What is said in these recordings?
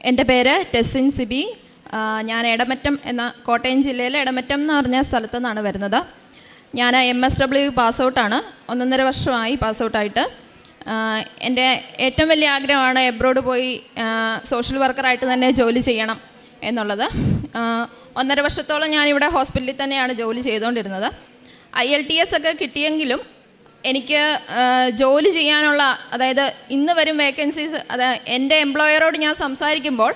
എൻ്റെ പേര് ടെസ്സിൻ സിബി. ഞാൻ എടമറ്റം എന്ന കോട്ടയം ജില്ലയിലെ എടമറ്റം എന്ന് പറഞ്ഞ സ്ഥലത്തു നിന്നാണ് വരുന്നത്. ഞാൻ MSW പാസ് ഔട്ടാണ്. 1.5 വർഷമായി പാസ് ഔട്ടായിട്ട്. എൻ്റെ ഏറ്റവും വലിയ ആഗ്രഹമാണ് എബ്രോഡ് പോയി സോഷ്യൽ വർക്കറായിട്ട് തന്നെ ജോലി ചെയ്യണം എന്നുള്ളത്. 1.5 വർഷത്തോളം ഞാനിവിടെ ഹോസ്പിറ്റലിൽ തന്നെയാണ് ജോലി ചെയ്തുകൊണ്ടിരുന്നത്. IELTS ഒക്കെ കിട്ടിയെങ്കിലും എനിക്ക് ജോലി ചെയ്യാനുള്ള, അതായത് ഇന്ന് വരും വേക്കൻസീസ്, എൻ്റെ എംപ്ലോയറോട് ഞാൻ സംസാരിക്കുമ്പോൾ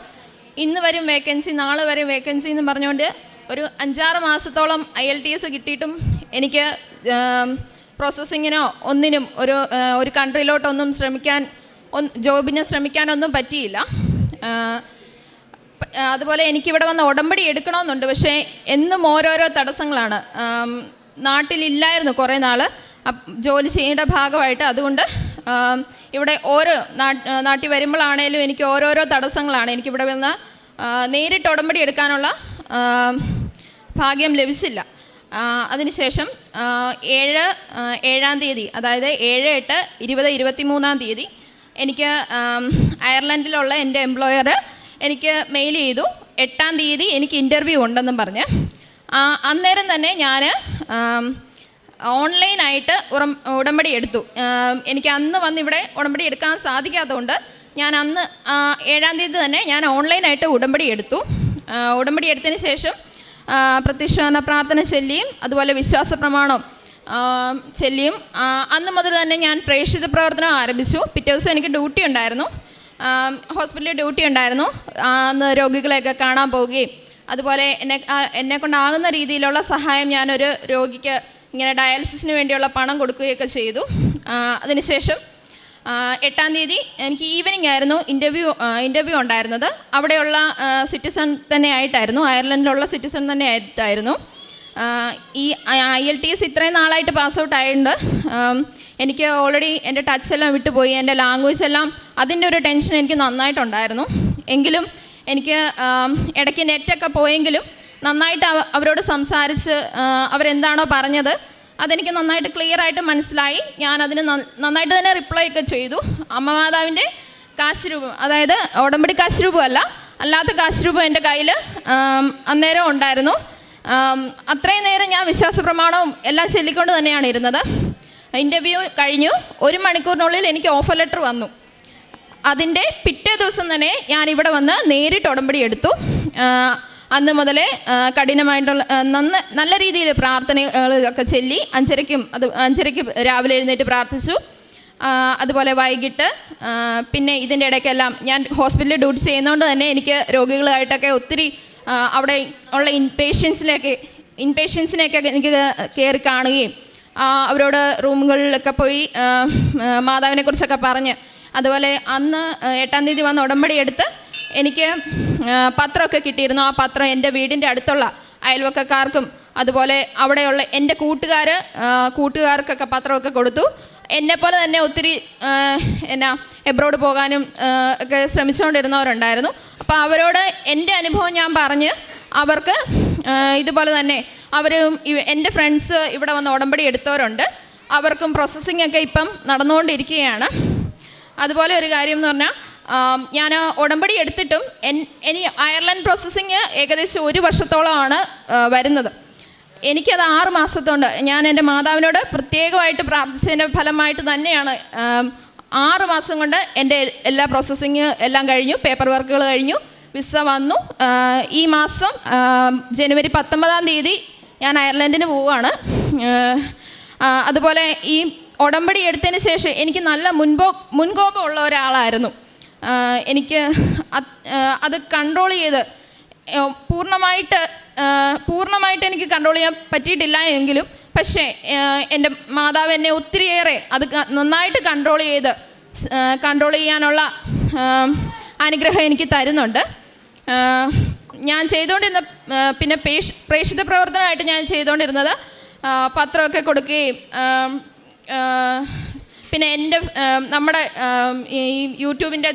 ഇന്ന് വരും വേക്കൻസി, നാളെ വരും വേക്കൻസി എന്ന് പറഞ്ഞുകൊണ്ട് ഒരു 5-6 മാസത്തോളം IELTS കിട്ടിയിട്ടും എനിക്ക് പ്രോസസ്സിങ്ങിനോ ഒന്നിനും ഒരു കൺട്രിയിലോട്ടൊന്നും ജോബിന് ശ്രമിക്കാനൊന്നും പറ്റിയില്ല. അതുപോലെ എനിക്കിവിടെ വന്ന് ഉടമ്പടി എടുക്കണമെന്നുണ്ട്. പക്ഷേ എന്നും ഓരോരോ തടസ്സങ്ങളാണ്. നാട്ടിലില്ലായിരുന്നു കുറേ നാൾ ജോലി ചെയ്യേണ്ട ഭാഗമായിട്ട്. അതുകൊണ്ട് ഇവിടെ ഓരോ നാട്ടിൽ വരുമ്പോഴാണേലും എനിക്ക് ഓരോരോ തടസ്സങ്ങളാണ്. എനിക്കിവിടെ വന്ന് നേരിട്ട് ഉടമ്പടി എടുക്കാനുള്ള ഭാഗ്യം ലഭിച്ചില്ല. അതിനുശേഷം 7-ാം തീയതി, അതായത് 7-8-20-23 എനിക്ക് അയർലൻഡിലുള്ള എൻ്റെ എംപ്ലോയർ എനിക്ക് മെയിൽ ചെയ്തു. 8-ാം തീയതി എനിക്ക് ഇൻ്റർവ്യൂ ഉണ്ടെന്നും പറഞ്ഞ്. അന്നേരം തന്നെ ഞാൻ ഓൺലൈനായിട്ട് ഉടമ്പടി എടുത്തു. എനിക്ക് അന്ന് വന്ന് ഇവിടെ ഉടമ്പടി എടുക്കാൻ സാധിക്കാത്തതുകൊണ്ട് ഞാൻ അന്ന് 7-ാം തീയതി തന്നെ ഞാൻ ഓൺലൈനായിട്ട് ഉടമ്പടി എടുത്തു. ഉടമ്പടി എടുത്തതിന് ശേഷം പ്രത്യക്ഷ പ്രാർത്ഥന ചൊല്ലിയും അതുപോലെ വിശ്വാസ പ്രമാണം ചൊല്ലിയും അന്ന് മുതൽ തന്നെ ഞാൻ പ്രേക്ഷിത പ്രവർത്തനം ആരംഭിച്ചു. പിറ്റേ ദിവസം എനിക്ക് ഡ്യൂട്ടി ഉണ്ടായിരുന്നു, ഹോസ്പിറ്റലിൽ ഡ്യൂട്ടി ഉണ്ടായിരുന്നു. അന്ന് രോഗികളെയൊക്കെ കാണാൻ പോവുകയും അതുപോലെ എന്നെ കൊണ്ടാകുന്ന രീതിയിലുള്ള സഹായം ഞാനൊരു രോഗിക്ക് ഇങ്ങനെ ഡയാലിസിസിന് വേണ്ടിയുള്ള പണം കൊടുക്കുകയൊക്കെ ചെയ്തു. അതിനുശേഷം 8-ാം തീയതി എനിക്ക് ഈവനിങ് ആയിരുന്നു ഇൻ്റർവ്യൂ ഉണ്ടായിരുന്നത്. അവിടെയുള്ള സിറ്റിസൺ തന്നെ ആയിട്ടായിരുന്നു, അയർലൻഡിലുള്ള സിറ്റിസൺ തന്നെ ആയിട്ടായിരുന്നു. ഈ IELTS ഇത്രയും നാളായിട്ട് പാസ് ഔട്ട് ആയതുകൊണ്ട് എനിക്ക് ഓൾറെഡി എൻ്റെ ടച്ചെല്ലാം വിട്ടുപോയി. എൻ്റെ ലാംഗ്വേജ് എല്ലാം അതിൻ്റെ ഒരു ടെൻഷൻ എനിക്ക് നന്നായിട്ടുണ്ടായിരുന്നു. എങ്കിലും എനിക്ക് ഇടയ്ക്ക് നെറ്റൊക്കെ പോയെങ്കിലും നന്നായിട്ട് അവരോട് സംസാരിച്ച് അവരെന്താണോ പറഞ്ഞത് അതെനിക്ക് നന്നായിട്ട് ക്ലിയർ ആയിട്ട് മനസ്സിലായി. ഞാനതിന് നന്നായിട്ട് തന്നെ റിപ്ലൈ ഒക്കെ ചെയ്തു. അമ്മ മാതാവിൻ്റെ കാശ് രൂപം, അതായത് ഉടമ്പടി കാശ് രൂപമല്ല, അല്ലാത്ത കാശ് രൂപം എൻ്റെ കയ്യിൽ അന്നേരം ഉണ്ടായിരുന്നു. അത്രയും നേരം ഞാൻ വിശ്വാസ പ്രമാണവും എല്ലാം ചൊല്ലിക്കൊണ്ട് തന്നെയാണ് ഇരുന്നത്. ഇൻ്റർവ്യൂ കഴിഞ്ഞു. 1 മണിക്കൂറിനുള്ളിൽ എനിക്ക് ഓഫർ ലെറ്റർ വന്നു. അതിൻ്റെ പിറ്റേ ദിവസം തന്നെ ഞാനിവിടെ വന്ന് നേരിട്ട് ഉടമ്പടി എടുത്തു. അന്ന് മുതലേ കഠിനമായിട്ടുള്ള നല്ല രീതിയിൽ പ്രാർത്ഥനകളൊക്കെ ചൊല്ലി 5:30 രാവിലെ എഴുന്നേറ്റ് പ്രാർത്ഥിച്ചു. അതുപോലെ വൈകിട്ട് പിന്നെ ഇതിൻ്റെ ഇടയ്ക്കെല്ലാം ഞാൻ ഹോസ്പിറ്റലിൽ ഡ്യൂട്ടി ചെയ്യുന്നതുകൊണ്ട് തന്നെ എനിക്ക് രോഗികളായിട്ടൊക്കെ ഒത്തിരി അവിടെ ഉള്ള ഇൻപേഷ്യൻസിനെയൊക്കെ എനിക്ക് കയറി കാണുകയും അവരോട് റൂമുകളിലൊക്കെ പോയി മാതാവിനെക്കുറിച്ചൊക്കെ പറഞ്ഞ്, അതുപോലെ അന്ന് 8-ാം തീയതി വന്ന് ഉടമ്പടി എടുത്ത് എനിക്ക് പത്രമൊക്കെ കിട്ടിയിരുന്നു. ആ പത്രം എൻ്റെ വീടിൻ്റെ അടുത്തുള്ള അയൽവക്കക്കാർക്കും അതുപോലെ അവിടെയുള്ള എൻ്റെ കൂട്ടുകാർക്കൊക്കെ പത്രമൊക്കെ കൊടുത്തു. എന്നെപ്പോലെ തന്നെ ഒത്തിരി എബ്രോഡ് പോകാനും ഒക്കെ ശ്രമിച്ചുകൊണ്ടിരുന്നവരുണ്ടായിരുന്നു. അപ്പോൾ അവരോട് എൻ്റെ അനുഭവം ഞാൻ പറഞ്ഞ് അവർക്ക് ഇതുപോലെ തന്നെ എൻ്റെ ഫ്രണ്ട്സ് ഇവിടെ വന്ന് ഉടമ്പടി എടുത്തവരുണ്ട്. അവർക്കും പ്രോസസ്സിംഗ് ഒക്കെ ഇപ്പം നടന്നുകൊണ്ടിരിക്കുകയാണ്. അതുപോലെ ഒരു കാര്യം എന്ന് പറഞ്ഞാൽ, ഞാൻ ഉടമ്പടി എടുത്തിട്ടും ഇനി അയർലൻഡ് പ്രോസസ്സിങ് ഏകദേശം 1 വർഷത്തോളമാണ് വരുന്നത്. എനിക്കത് 6 മാസത്തോണ്ട് ഞാൻ എൻ്റെ മാതാവിനോട് പ്രത്യേകമായിട്ട് പ്രാർത്ഥിച്ചതിൻ്റെ ഫലമായിട്ട് തന്നെയാണ് 6 മാസം കൊണ്ട് എൻ്റെ എല്ലാ പ്രോസസ്സിങ് എല്ലാം കഴിഞ്ഞു. പേപ്പർ വർക്കുകൾ കഴിഞ്ഞു, വിസ വന്നു. ഈ മാസം ജനുവരി 19-ാം തീയതി ഞാൻ അയർലൻഡിന് പോവുകയാണ്. അതുപോലെ ഈ ഉടമ്പടി എടുത്തതിന് ശേഷം എനിക്ക് നല്ല മുൻകോപമുള്ള ഒരാളായിരുന്നു. എനിക്ക് അത് കൺട്രോൾ ചെയ്ത് പൂർണ്ണമായിട്ട് എനിക്ക് കൺട്രോൾ ചെയ്യാൻ പറ്റിയിട്ടില്ല എങ്കിലും, പക്ഷേ എൻ്റെ മാതാവ് എന്നെ ഒത്തിരിയേറെ അത് നന്നായിട്ട് കൺട്രോൾ ചെയ്യാനുള്ള അനുഗ്രഹം എനിക്ക് തരുന്നുണ്ട്. ഞാൻ ചെയ്തുകൊണ്ടിരുന്ന പിന്നെ പ്രേക്ഷിത പ്രവർത്തനമായിട്ട് ഞാൻ ചെയ്തുകൊണ്ടിരുന്നത് പത്രമൊക്കെ കൊടുക്കുകയും പിന്നെ നമ്മുടെ ഈ യൂട്യൂബിൻ്റെ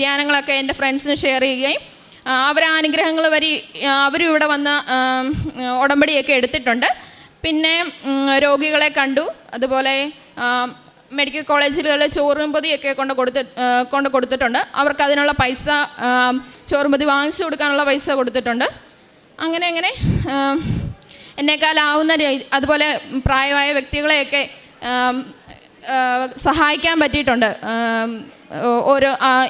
ധ്യാനങ്ങളൊക്കെ എൻ്റെ ഫ്രണ്ട്സിന് ഷെയർ ചെയ്യുകയും അവരാനുഗ്രഹങ്ങൾ അവരും ഇവിടെ വന്ന് ഉടമ്പടിയൊക്കെ എടുത്തിട്ടുണ്ട്. പിന്നെ രോഗികളെ കണ്ടു. അതുപോലെ മെഡിക്കൽ കോളേജുകളിൽ ചോറും പൊതിയൊക്കെ കൊണ്ട് കൊടുത്തിട്ടുണ്ട്. അവർക്ക് അതിനുള്ള പൈസ, ചോറും പൊതി വാങ്ങിച്ചു കൊടുക്കാനുള്ള പൈസ കൊടുത്തിട്ടുണ്ട്. അങ്ങനെ എന്നെക്കാലാവുന്ന അതുപോലെ പ്രായമായ വ്യക്തികളെയൊക്കെ സഹായിക്കാൻ പറ്റിയിട്ടുണ്ട്.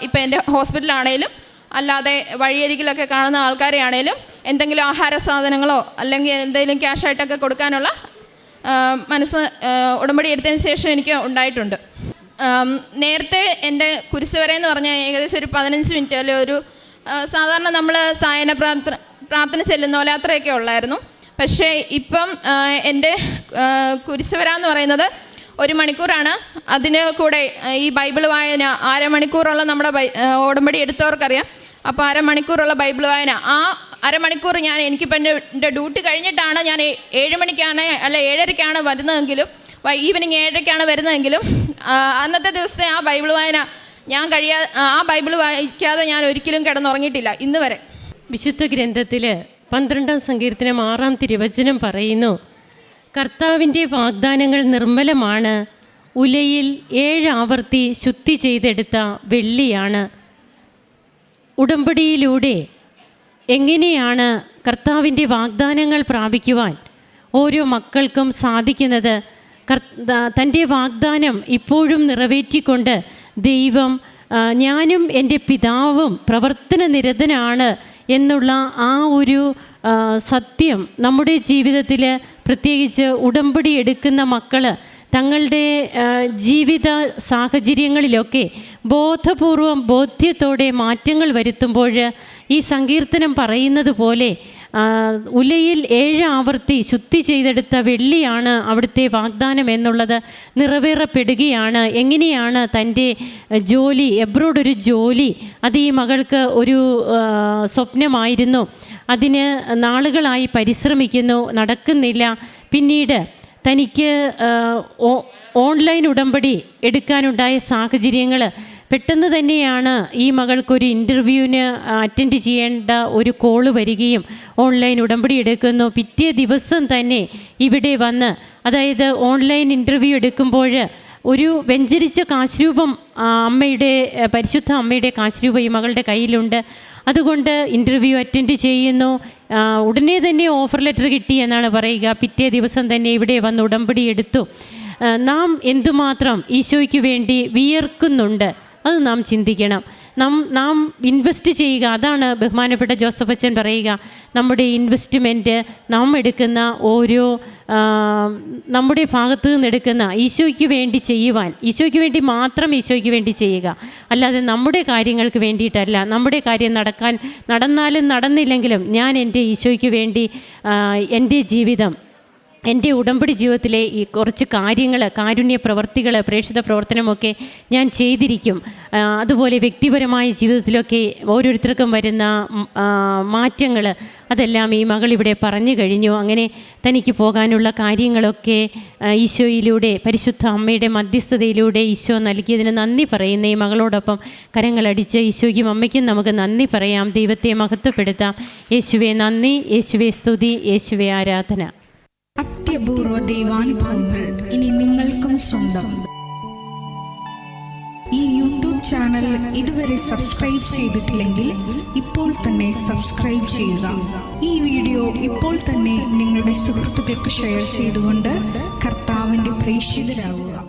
ഇപ്പം എൻ്റെ ഹോസ്പിറ്റലാണേലും അല്ലാതെ വഴിയരികിലൊക്കെ കാണുന്ന ആൾക്കാരെ ആണേലും എന്തെങ്കിലും ആഹാര സാധനങ്ങളോ അല്ലെങ്കിൽ എന്തെങ്കിലും ക്യാഷായിട്ടൊക്കെ കൊടുക്കാനുള്ള മനസ്സ് ഉടമ്പടി എടുത്തതിന് ശേഷം എനിക്ക് ഉണ്ടായിട്ടുണ്ട്. നേരത്തെ എൻ്റെ കുരിശുവര എന്ന് പറഞ്ഞാൽ ഏകദേശം ഒരു 15 മിനിറ്റ് അല്ലെ ഒരു സാധാരണ നമ്മൾ സായന പ്രാർത്ഥന ചെല്ലുന്ന പോലെ അത്രയൊക്കെ ഉള്ളായിരുന്നു. പക്ഷേ ഇപ്പം എൻ്റെ കുരിശുവര എന്ന് പറയുന്നത് 1 മണിക്കൂറാണ്. അതിന് കൂടെ ഈ ബൈബിൾ വായന അരമണിക്കൂറുള്ള നമ്മുടെ ഉടമ്പടി എടുത്തവർക്കറിയാം. അപ്പോൾ അരമണിക്കൂറുള്ള ബൈബിൾ വായന, ആ അരമണിക്കൂർ എനിക്കിപ്പോൾ എൻ്റെ ഡ്യൂട്ടി കഴിഞ്ഞിട്ടാണ് ഞാൻ 7 മണിക്കാണ് അല്ല 7:30ക്കാണ് വരുന്നതെങ്കിലും ഈവനിങ് 7:30ക്കാണ് വരുന്നതെങ്കിലും അന്നത്തെ ദിവസത്തെ ആ ബൈബിൾ വായന ആ ബൈബിൾ വായിക്കാതെ ഞാൻ ഒരിക്കലും കിടന്നുറങ്ങിയിട്ടില്ല ഇന്ന് വരെ. വിശുദ്ധ ഗ്രന്ഥത്തിൽ 12-ാം സങ്കീർത്തനം 6-ാം തിരുവചനം പറയുന്നു, കർത്താവിൻ്റെ വാഗ്ദാനങ്ങൾ നിർമ്മലമാണ്, ഉലയിൽ 7 ആവർത്തി ശുദ്ധി ചെയ്തെടുത്ത വെള്ളിയാണ്. ഉടമ്പടിയിലൂടെ എങ്ങനെയാണ് കർത്താവിൻ്റെ വാഗ്ദാനങ്ങൾ പ്രാപിക്കുവാൻ ഓരോ മക്കൾക്കും സാധിക്കുന്നത്? തൻ്റെ വാഗ്ദാനം ഇപ്പോഴും നിറവേറ്റിക്കൊണ്ട് ദൈവം ഞാനും എൻ്റെ പിതാവും പ്രവർത്തന നിരതനാണ് എന്നുള്ള ആ ഒരു സത്യം നമ്മുടെ ജീവിതത്തിൽ, പ്രത്യേകിച്ച് ഉടമ്പടി എടുക്കുന്ന മക്കൾ തങ്ങളുടെ ജീവിത സാഹചര്യങ്ങളിലൊക്കെ ബോധ്യത്തോടെ മാറ്റങ്ങൾ വരുത്തുമ്പോൾ ഈ സങ്കീർത്തനം പറയുന്നത് പോലെ ഉലയിൽ 7 ആവർത്തി ശുദ്ധി ചെയ്തെടുത്ത വെള്ളിയാണ് അവിടുത്തെ വാഗ്ദാനം എന്നുള്ളത് നിറവേറപ്പെടുകയാണ്. എങ്ങനെയാണ് തൻ്റെ ജോലി, എബ്രോഡൊരു ജോലി, അത് ഈ മകൾക്ക് ഒരു സ്വപ്നമായിരുന്നു. അതിന് നാളുകളായി പരിശ്രമിക്കുന്നു, നടക്കുന്നില്ല. പിന്നീട് തനിക്ക് ഓൺലൈൻ ഉടമ്പടി എടുക്കാനുണ്ടായ സാഹചര്യങ്ങൾ പെട്ടെന്ന് തന്നെയാണ് ഈ മകൾക്കൊരു ഇൻ്റർവ്യൂവിന് അറ്റൻഡ് ചെയ്യേണ്ട ഒരു കോള് വരികയും ഓൺലൈൻ ഉടമ്പടി എടുക്കുന്നു. പിറ്റേ ദിവസം തന്നെ ഇവിടെ വന്ന്, അതായത് ഓൺലൈൻ ഇൻ്റർവ്യൂ എടുക്കുമ്പോൾ ഒരു വെഞ്ചരിച്ച കാശ്രൂപം പരിശുദ്ധ അമ്മയുടെ കാശ്രൂപം ഈ മകളുടെ കയ്യിലുണ്ട്. അതുകൊണ്ട് ഇൻ്റർവ്യൂ അറ്റൻഡ് ചെയ്യുന്നു. ഉടനെ തന്നെ ഓഫർ ലെറ്റർ കിട്ടി എന്നാണ് പറയുക. പിറ്റേ ദിവസം തന്നെ ഇവിടെ വന്ന് ഉടമ്പടി എടുത്തു. നാം എന്തുമാത്രം ഈശോയ്ക്ക് വേണ്ടി വിയർക്കുന്നുണ്ട് അത് നാം ചിന്തിക്കണം. നാം ഇൻവെസ്റ്റ് ചെയ്യുക, അതാണ് ബഹുമാനപ്പെട്ട ജോസഫ് അച്ഛൻ പറയുക. നമ്മുടെ ഇൻവെസ്റ്റ്മെൻറ്റ് നാം എടുക്കുന്ന ഓരോ നമ്മുടെ ഭാഗത്തു നിന്ന് എടുക്കുന്ന ഈശോയ്ക്ക് വേണ്ടി ചെയ്യുവാൻ, ഈശോയ്ക്ക് വേണ്ടി മാത്രം ഈശോയ്ക്ക് വേണ്ടി ചെയ്യുക, അല്ലാതെ നമ്മുടെ കാര്യങ്ങൾക്ക് വേണ്ടിയിട്ടല്ല. നമ്മുടെ കാര്യം നടന്നാലും നടന്നില്ലെങ്കിലും ഞാൻ എൻ്റെ ഈശോയ്ക്ക് വേണ്ടി എൻ്റെ ജീവിതം, എൻ്റെ ഉടമ്പടി ജീവിതത്തിലെ ഈ കുറച്ച് കാര്യങ്ങൾ, കാരുണ്യ പ്രവർത്തികൾ, പ്രേക്ഷിത പ്രവർത്തനമൊക്കെ ഞാൻ ചെയ്തിരിക്കും. അതുപോലെ വ്യക്തിപരമായ ജീവിതത്തിലൊക്കെ ഓരോരുത്തർക്കും വരുന്ന മാറ്റങ്ങൾ അതെല്ലാം ഈ മകളിവിടെ പറഞ്ഞു കഴിഞ്ഞു. അങ്ങനെ തനിക്ക് പോകാനുള്ള കാര്യങ്ങളൊക്കെ ഈശോയിലൂടെ, പരിശുദ്ധ അമ്മയുടെ മധ്യസ്ഥതയിലൂടെ ഈശോ നൽകിയതിന് നന്ദി പറയുന്ന ഈ മകളോടൊപ്പം കരങ്ങളടിച്ച് ഈശോയ്ക്കും അമ്മയ്ക്കും നമുക്ക് നന്ദി പറയാം. ദൈവത്തെ മഹത്വപ്പെടുത്താം. യേശുവേ നന്ദി, യേശുവേ സ്തുതി, യേശുവേ ആരാധന. അത്യപൂർവ ദൈവാനുഭവങ്ങൾ ഇനി നിങ്ങൾക്കും സ്വന്തം. ഈ യൂട്യൂബ് ചാനൽ ഇതുവരെ സബ്സ്ക്രൈബ് ചെയ്തിട്ടില്ലെങ്കിൽ ഇപ്പോൾ തന്നെ സബ്സ്ക്രൈബ് ചെയ്യുക. ഈ വീഡിയോ ഇപ്പോൾ തന്നെ നിങ്ങളുടെ സുഹൃത്തുക്കൾക്ക് ഷെയർ ചെയ്തുകൊണ്ട് കർത്താവിൻ്റെ പ്രേക്ഷിതരാകുക.